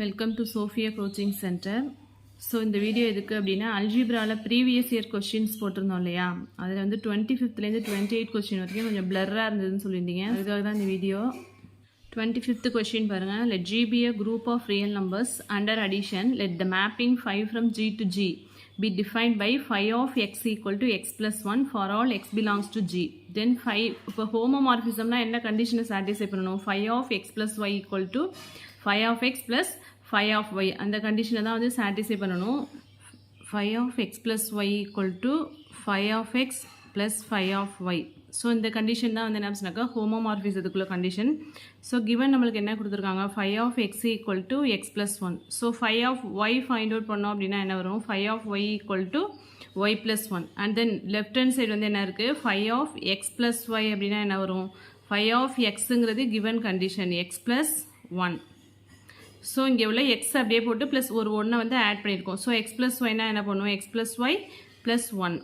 Welcome to Sophia Coaching Center. So இந்த video எதுக்கு அப்படின்னா அல்ஜிப்ரால ப்ரீவியஸ் இயர் கொஸ்டின்ஸ் போட்டிருந்தோம் இல்லையா, அதில் வந்து 25th 28 கொஸ்டின் வரைக்கும் கொஞ்சம் பிளர்ராக இருந்ததுன்னு சொல்லியிருந்தீங்க. அதுக்காக தான் இந்த வீடியோ. 25th கொஸ்டின் பாருங்கள். Let G be a group of real numbers under addition. Let the mapping 5 from G to G be defined by phi of x equal to x plus 1 for all x belongs to G. Then phi இப்போ ஹோமோமார்ஃபிசம்னா என்ன கண்டிஷனை satisfy பண்ணணும்? phi of x plus y equal to phi of x plus phi of y அந்த கண்டிஷனை தான் வந்து satisfy பண்ணணும். phi of x plus y equal to phi of x plus phi of y. So இந்த condition தான் வந்து என்ன சொன்னாக்கா ஹோமோமார்ஃபிசத்துக்குள்ள கண்டிஷன். ஸோ கிவன் நம்மளுக்கு என்ன கொடுத்துருக்காங்க? phi of x equal to x plus 1. So phi of y find out பண்ணோம் அப்படின்னா என்ன வரும்? phi of y equal to y plus 1. And then left hand side வந்து என்ன இருக்குது? phi of x plus y அப்படின்னா என்ன வரும்? phi of xங்கிறது given condition x plus 1. So இங்கே உள்ள எக்ஸ் அப்படியே போட்டு ப்ளஸ் ஒரு ஒன்றை வந்து ஆட் பண்ணியிருக்கோம். ஸோ எக்ஸ் ப்ளஸ் ஒய்னா என்ன பண்ணுவோம்? X plus y plus 1.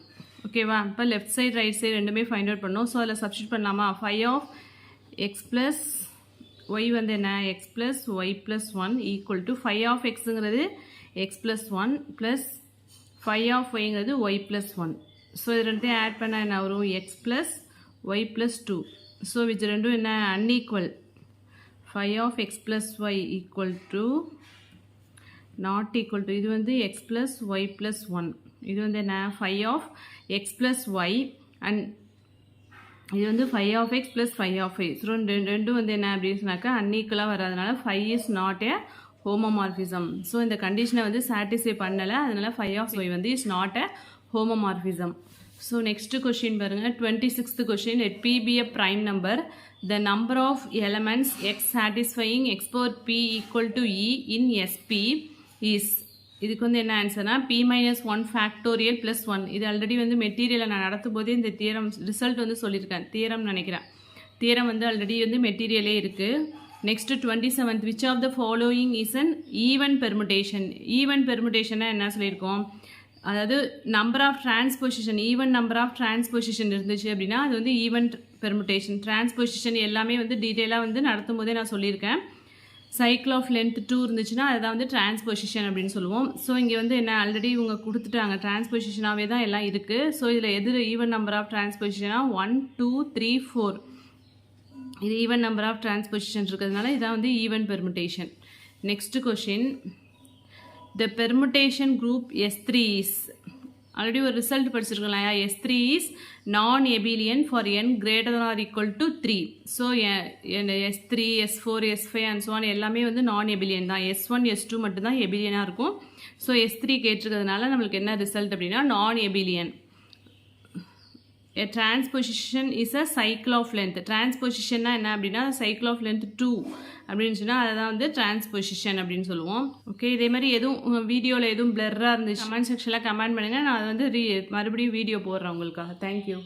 ஓகேவா? இப்போ லெஃப்ட் சைடு ரைட் சைடு ரெண்டுமே ஃபைண்ட் அவுட் பண்ணோம். ஸோ அதில் சப்ஸ்டியூட் பண்ணலாமா? phi of x plus y வந்து என்ன? X plus y plus 1 equal to phi of எக்ஸுங்கிறது x plus 1 plus phi of ஒய்ங்கிறது ஒய் ப்ளஸ் 1. ஸோ இது ரெண்டையும் ஆட் பண்ணால் என்ன வரும்? X plus y plus 2. So இது ரெண்டும் என்ன? Unequal. phi of x plus y equal to not equal to இது வந்து x plus y plus 1. இது வந்து என்ன? phi of x plus y and இது வந்து phi of x plus phi of y. So ரெண்டும் வந்து என்ன அப்படின்னு சொன்னாக்கா அன்ஈக்குவலாக வராதனால phi is not a homomorphism. So இந்த கண்டிஷனை வந்து சாட்டிஸ்ஃபை பண்ணலை, அதனால phi of y வந்து is not a homomorphism. So next question பாருங்க. 26th question. Let p be a prime number. The number of elements x satisfying x power p equal to e in sp is இதுக்கு வந்து என்ன ஆன்சர்னா p minus 1 factorial plus 1. இது already வந்து மெட்டீரியலை நான் நடத்தும் போதே இந்த தியரம் ரிசல்ட் வந்து சொல்லியிருக்கேன். தியரம் நினைக்கிறேன். தியரம் வந்து ஆல்ரெடி வந்து மெட்டீரியலே இருக்குது. Next 27th. Which of the following is an even permutation? Even பெர்முடேஷன்னா என்ன சொல்லியிருக்கோம்? அதாவது number of transposition, even number of transposition இருந்துச்சு அப்படின்னா அது வந்து ஈவன் பெர்முடேஷன். டிரான்ஸ்பொசிஷன் எல்லாமே வந்து டீட்டெயிலாக வந்து நடத்தும் போதே நான் சொல்லியிருக்கேன். சைக்கிள் ஆஃப் லென்த் 2 இருந்துச்சுன்னா அதுதான் வந்து டிரான்ஸ்பொசிஷன் அப்படின்னு சொல்லுவோம். ஸோ இங்கே வந்து என்ன ஆல்ரெடி இவங்க கொடுத்துட்டாங்க, டிரான்ஸ்பொசிஷனாகவே தான் எல்லாம் இருக்குது. ஸோ இதில் எது ஈவன் நம்பர் ஆஃப் டிரான்ஸ்பொசிஷனாக 1 2 3 4 இது ஈவன் நம்பர் ஆஃப் டிரான்ஸ்பொசிஷன் இருக்கிறதுனால இதான் வந்து even permutation. Next question. The permutation group S3 is already ஒரு result படிச்சிருக்கலாம். S3 is non-abelian for n greater than or equal to 3. So S3 S4 S5 and so on எல்லாமே வந்து non-abelian தான். S1 S2 மட்டும்தான் abelian-ஆக இருக்கும். So S3 கேட்டிருக்கிறதுனால நம்மளுக்கு என்ன result அப்படின்னா non-abelian. A transposition is a cycle of length. Transposition என்ன அப்படின்னா cycle of length 2 அப்படின்னு சொன்னால் அதை தான் வந்து டிரான்ஸ்பொசிஷன் அப்படின்னு சொல்லுவோம். ஓகே, இதே மாதிரி எதுவும் வீடியோவில் எதுவும் பிளர்ராக இருந்துச்சு கமெண்ட் செக்ஷனில் கமெண்ட் பண்ணுங்கள். நான் அதை வந்து மறுபடியும் வீடியோ போடுறேன் உங்களுக்காக. தேங்க்யூ.